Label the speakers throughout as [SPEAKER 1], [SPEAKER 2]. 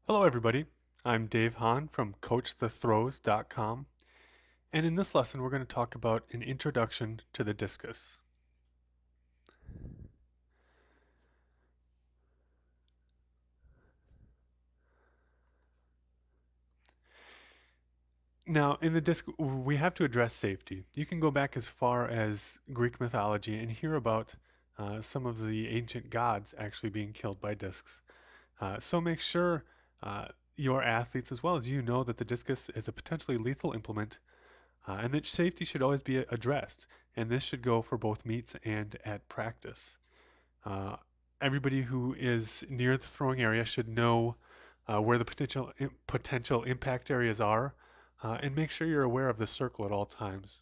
[SPEAKER 1] Hello everybody, I'm Dave Hahn from CoachTheThrows.com, and in this lesson we're going to talk about an introduction to the discus. Now in the disc we have to address safety. You can go back as far as Greek mythology and hear about some of the ancient gods actually being killed by discs. So make sure uh, your athletes as well as you know that the discus is a potentially lethal implement and that safety should always be addressed. And this should go for both meets and at practice. Uh, Everybody who is near the throwing area should know where the potential impact areas are, and make sure you're aware of the circle at all times.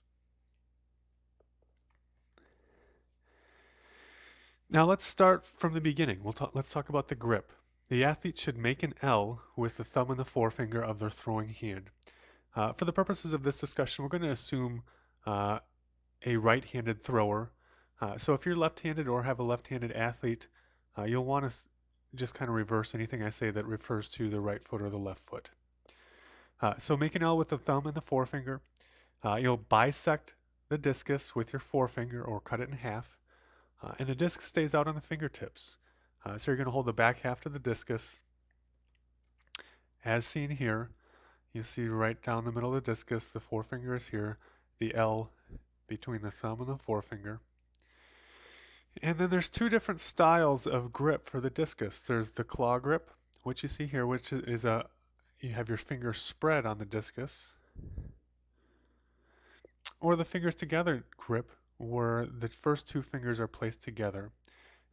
[SPEAKER 1] Now let's start from the beginning. Let's talk about the grip. The athlete should make an L with the thumb and the forefinger of their throwing hand. For the purposes of this discussion, we're going to assume uh, a right-handed thrower. So if you're left-handed or have a left-handed athlete, you'll want to just kind of reverse anything I say that refers to the right foot or the left foot. So make an L with the thumb and the forefinger. You'll bisect the discus with your forefinger or cut it in half, and the disc stays out on the fingertips. So you're going to hold the back half of the discus as seen here. You see right down the middle of the discus, the forefinger is here, the L between the thumb and the forefinger. And then there's two different styles of grip for the discus. There's the claw grip, which you see here, which is you have your fingers spread on the discus, or the fingers together grip, where the first two fingers are placed together.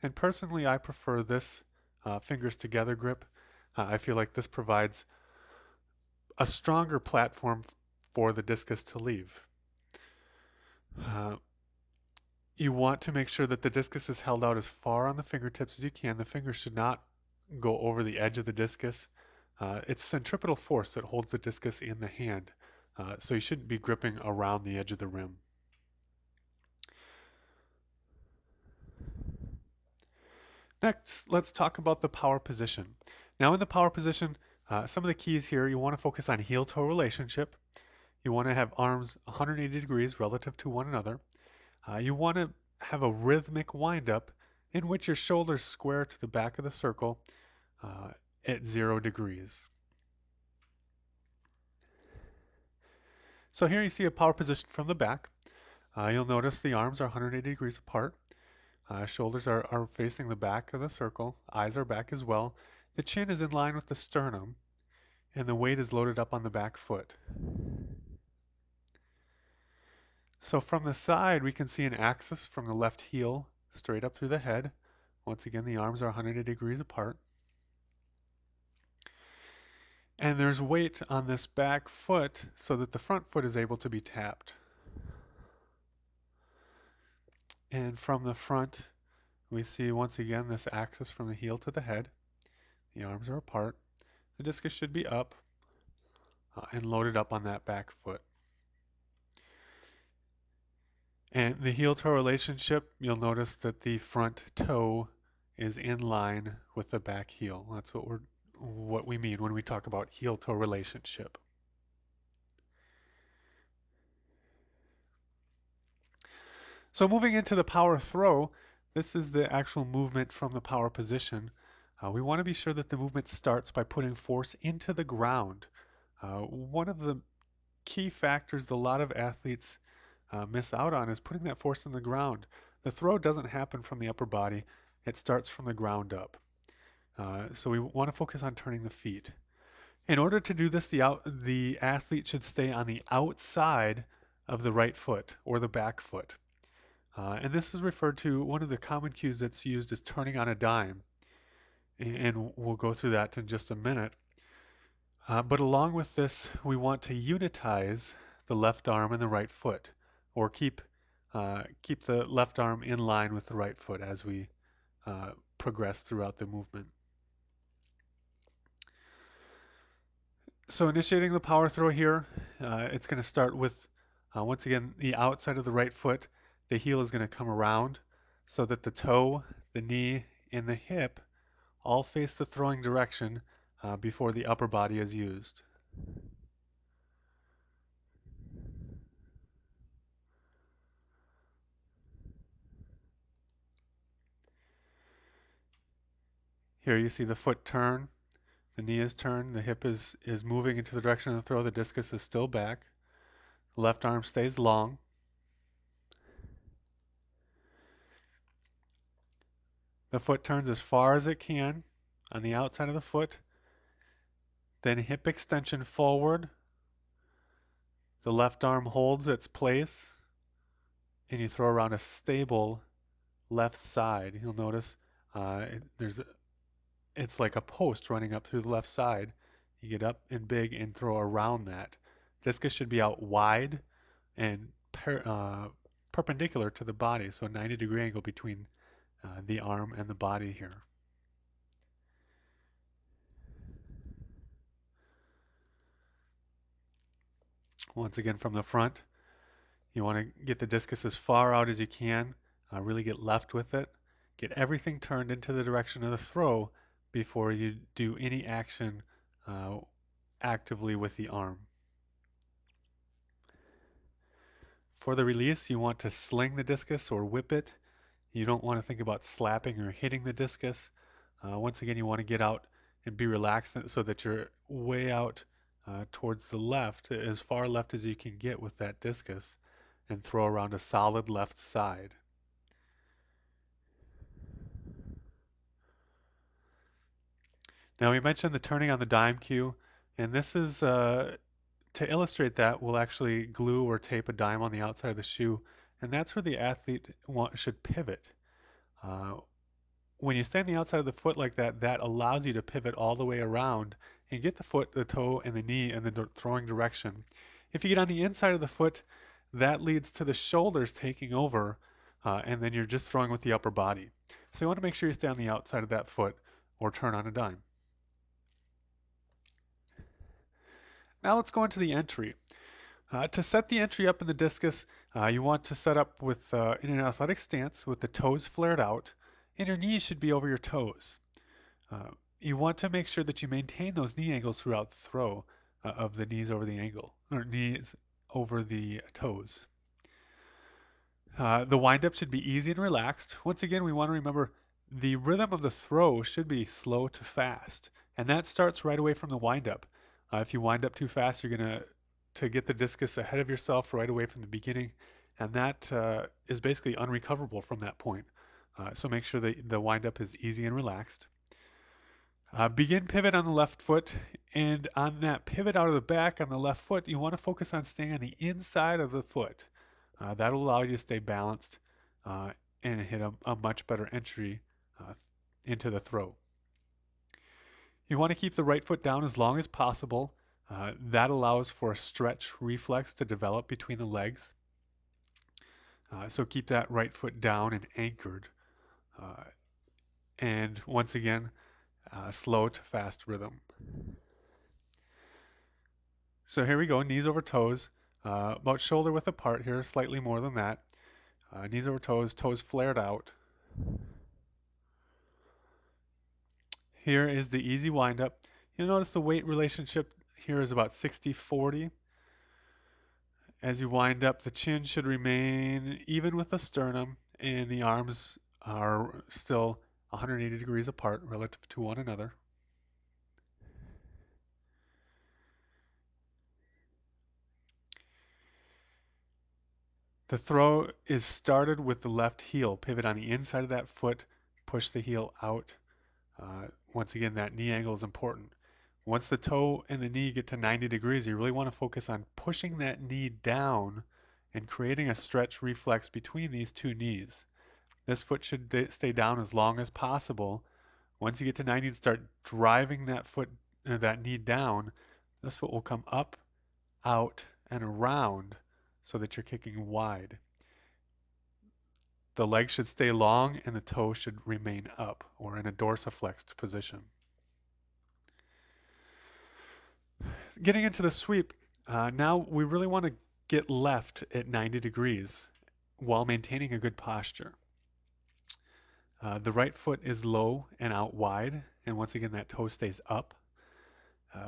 [SPEAKER 1] And personally, I prefer this fingers together grip. I feel like this provides a stronger platform for the discus to leave. Uh, you want to make sure that the discus is held out as far on the fingertips as you can. The fingers should not go over the edge of the discus. It's centripetal force that holds the discus in the hand, so you shouldn't be gripping around the edge of the rim. Next, let's talk about the power position. Now in the power position, some of the keys here, you want to focus on heel-toe relationship. You want to have arms 180 degrees relative to one another. You want to have a rhythmic windup in which your shoulders square to the back of the circle uh, at 0 degrees. So here you see a power position from the back. You'll notice the arms are 180 degrees apart. Shoulders are facing the back of the circle. Eyes are back as well. The chin is in line with the sternum, and the weight is loaded up on the back foot. So from the side, we can see an axis from the left heel straight up through the head. Once again, the arms are 180 degrees apart. And there's weight on this back foot so that the front foot is able to be tapped. And from the front, we see once again this axis from the heel to the head. The arms are apart. The discus should be up and loaded up on that back foot. And the heel-toe relationship, you'll notice that the front toe is in line with the back heel. That's what we mean when we talk about heel-toe relationship. So moving into the power throw, this is the actual movement from the power position. We want to be sure that the movement starts by putting force into the ground. One of the key factors that a lot of athletes miss out on is putting that force in the ground. The throw doesn't happen from the upper body, it starts from the ground up. So we want to focus on turning the feet. In order to do this, the athlete should stay on the outside of the right foot or the back foot. And this is referred to, one of the common cues that's used is turning on a dime. And we'll go through that in just a minute. But along with this, we want to unitize the left arm and the right foot, or keep the left arm in line with the right foot as we progress throughout the movement. So initiating the power throw here, it's going to start with, once again, the outside of the right foot. The heel is going to come around so that the toe, the knee, and the hip all face the throwing direction before the upper body is used. Here you see the foot turn, the knee is turned, the hip is moving into the direction of the throw, the discus is still back, the left arm stays long. The foot turns as far as it can on the outside of the foot, then hip extension forward, the left arm holds its place, and you throw around a stable left side. You'll notice it's like a post running up through the left side. You get up and big and throw around that. Discus should be out wide and perpendicular to the body, so a 90-degree angle between the arm and the body here. Once again from the front, you want to get the discus as far out as you can, really get left with it. Get everything turned into the direction of the throw before you do any action actively with the arm. For the release, you want to sling the discus or whip it. You don't want to think about slapping or hitting the discus. Once again, you want to get out and be relaxed so that you're way out towards the left, as far left as you can get with that discus, and throw around a solid left side. Now we mentioned the turning on the dime cue, and this is to illustrate that, we'll actually glue or tape a dime on the outside of the shoe, and that's where the athlete should pivot. Uh, when you stand the outside of the foot like that, that allows you to pivot all the way around and get the foot, the toe, and the knee in the throwing direction. If you get on the inside of the foot, that leads to the shoulders taking over, and then you're just throwing with the upper body. So you want to make sure you stay on the outside of that foot or turn on a dime. Now let's go into the entry. To set the entry up in the discus, you want to set up with in an athletic stance with the toes flared out, and your knees should be over your toes. You want to make sure that you maintain those knee angles throughout the throw of the knees over the ankle, or knees over the toes. The windup should be easy and relaxed. Once again, we want to remember the rhythm of the throw should be slow to fast, and that starts right away from the windup. If you wind up too fast, you're going to get the discus ahead of yourself right away from the beginning, and that is basically unrecoverable from that point. So make sure that the windup is easy and relaxed. Begin pivot on the left foot, and on that pivot out of the back on the left foot, you want to focus on staying on the inside of the foot. That'll allow you to stay balanced and hit a much better entry into the throw. You want to keep the right foot down as long as possible. That allows for a stretch reflex to develop between the legs. So keep that right foot down and anchored. And once again, slow to fast rhythm. So here we go, knees over toes, about shoulder width apart here, slightly more than that. Knees over toes, toes flared out. Here is the easy windup. You'll notice the weight relationship here is about 60-40. As you wind up, the chin should remain even with the sternum, and the arms are still 180 degrees apart relative to one another. The throw is started with the left heel. Pivot on the inside of that foot, push the heel out. Once again, that knee angle is important. Once the toe and the knee get to 90 degrees, you really want to focus on pushing that knee down and creating a stretch reflex between these two knees. This foot should stay down as long as possible. Once you get to 90 and start driving that that knee down, this foot will come up, out, and around so that you're kicking wide. The leg should stay long and the toe should remain up or in a dorsiflexed position. Getting into the sweep, now we really want to get left at 90 degrees while maintaining a good posture. The right foot is low and out wide, and once again that toe stays up.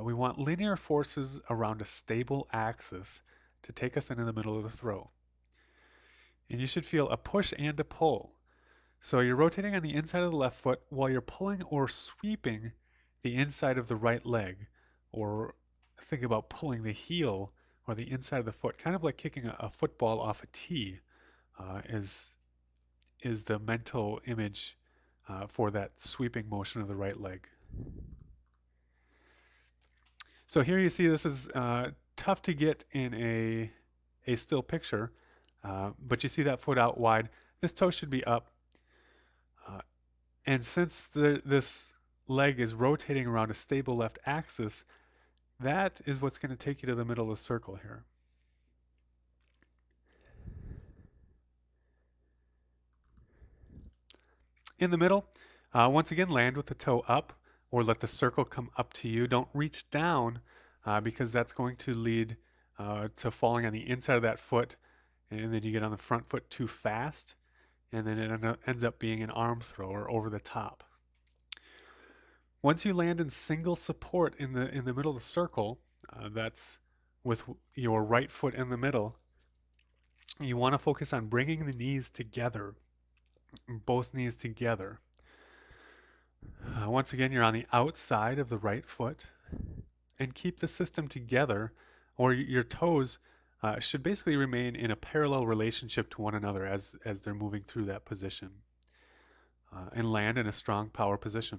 [SPEAKER 1] We want linear forces around a stable axis to take us into the middle of the throw. And you should feel a push and a pull. So you're rotating on the inside of the left foot while you're pulling or sweeping the inside of the right leg, or think about pulling the heel or the inside of the foot, kind of like kicking a football off a tee, is the mental image for that sweeping motion of the right leg. So here you see this is tough to get in a still picture, but you see that foot out wide. This toe should be up. And since this leg is rotating around a stable left axis, that is what's going to take you to the middle of the circle here. In the middle, once again, land with the toe up or let the circle come up to you. Don't reach down because that's going to lead to falling on the inside of that foot, and then you get on the front foot too fast, and then it ends up being an arm throw or over the top. Once you land in single support in the middle of the circle, that's with your right foot in the middle, you want to focus on bringing the knees together, both knees together. Once again, you're on the outside of the right foot, and keep the system together, or your toes should basically remain in a parallel relationship to one another as they're moving through that position, and land in a strong power position.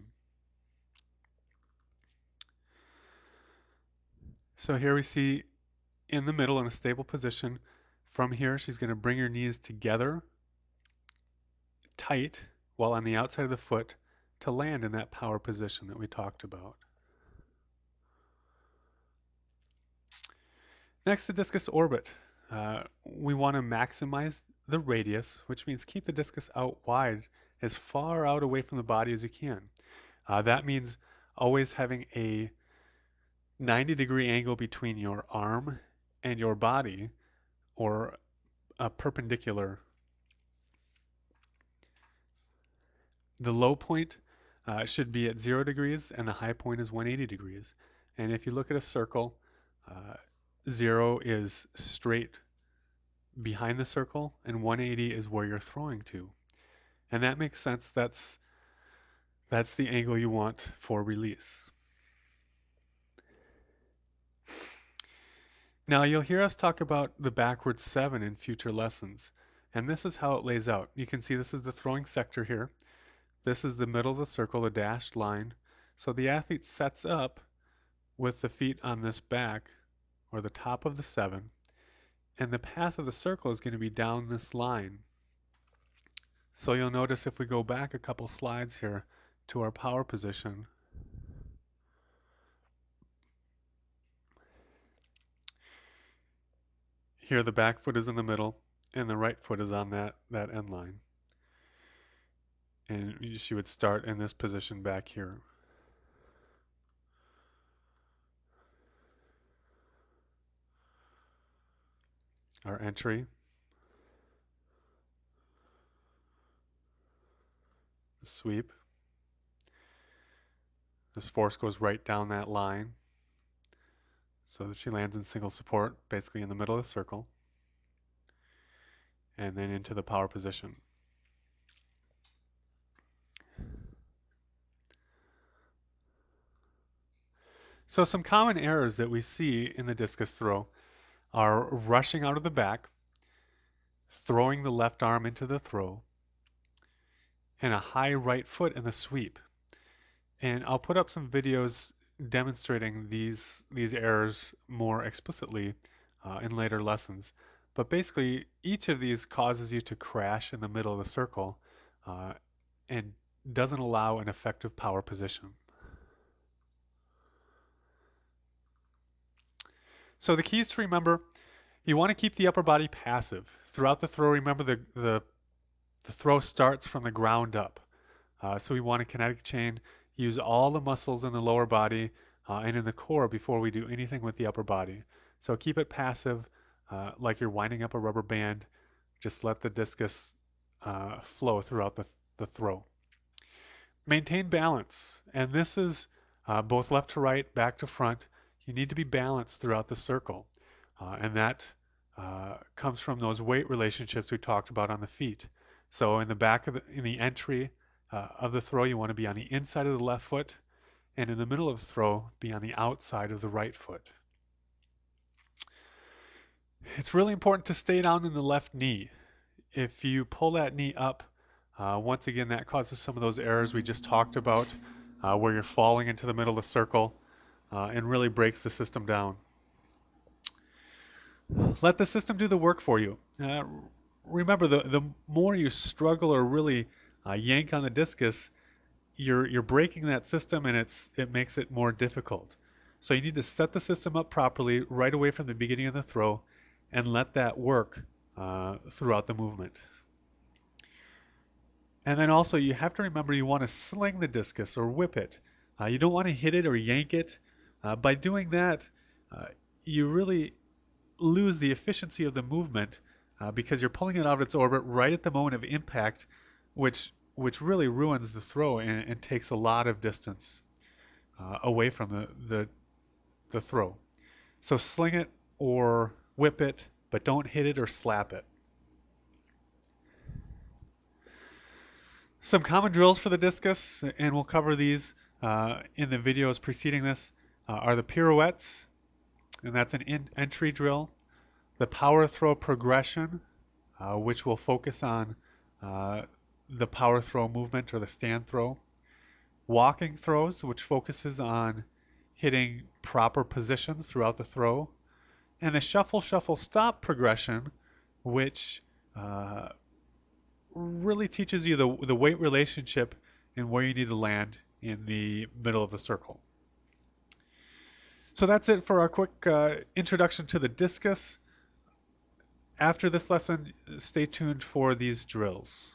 [SPEAKER 1] So here we see in the middle in a stable position. From here, she's going to bring her knees together tight while on the outside of the foot to land in that power position that we talked about. Next, the discus orbit. We want to maximize the radius, which means keep the discus out wide, as far out away from the body as you can. That means always having a 90-degree angle between your arm and your body, or a perpendicular. The low point should be at 0 degrees and the high point is 180 degrees. And if you look at a circle, 0 is straight behind the circle and 180 is where you're throwing to. And that makes sense. That's the angle you want for release. Now you'll hear us talk about the backward 7 in future lessons. And this is how it lays out. You can see this is the throwing sector here. This is the middle of the circle, a dashed line. So the athlete sets up with the feet on this back, or the top of the 7, and the path of the circle is going to be down this line. So you'll notice if we go back a couple slides here to our power position, here the back foot is in the middle and the right foot is on that end line. And she would start in this position back here. Our entry, the sweep. This force goes right down that line so that she lands in single support, basically in the middle of the circle, and then into the power position. So some common errors that we see in the discus throw are rushing out of the back, throwing the left arm into the throw, and a high right foot in the sweep. And I'll put up some videos demonstrating these errors more explicitly in later lessons. But basically, each of these causes you to crash in the middle of the circle and doesn't allow an effective power position. So the keys to remember, you want to keep the upper body passive. Throughout the throw, remember the throw starts from the ground up. So we want a kinetic chain, use all the muscles in the lower body and in the core before we do anything with the upper body. So keep it passive, like you're winding up a rubber band. Just let the discus flow throughout the throw. Maintain balance, and this is both left to right, back to front. You need to be balanced throughout the circle. And that comes from those weight relationships we talked about on the feet. So in the back in the entry of the throw, you want to be on the inside of the left foot, and in the middle of the throw, be on the outside of the right foot. It's really important to stay down in the left knee. If you pull that knee up, once again, that causes some of those errors we just talked about, where you're falling into the middle of the circle and really breaks the system down. Let the system do the work for you. Remember, the more you struggle or really yank on the discus, you're breaking that system, and it makes it more difficult. So you need to set the system up properly right away from the beginning of the throw, and let that work throughout the movement. And then also you have to remember you want to sling the discus or whip it. You don't want to hit it or yank it. By doing that, you really lose the efficiency of the movement because you're pulling it out of its orbit right at the moment of impact, which really ruins the throw and takes a lot of distance away from the throw. So sling it or whip it, but don't hit it or slap it. Some common drills for the discus, and we'll cover these in the videos preceding this, are the pirouettes, and that's an entry drill. The power throw progression, which will focus on the power throw movement or the stand throw. Walking throws, which focuses on hitting proper positions throughout the throw. And the shuffle, shuffle, stop progression, which really teaches you the weight relationship and where you need to land in the middle of the circle. So that's it for our quick introduction to the discus. After this lesson, stay tuned for these drills.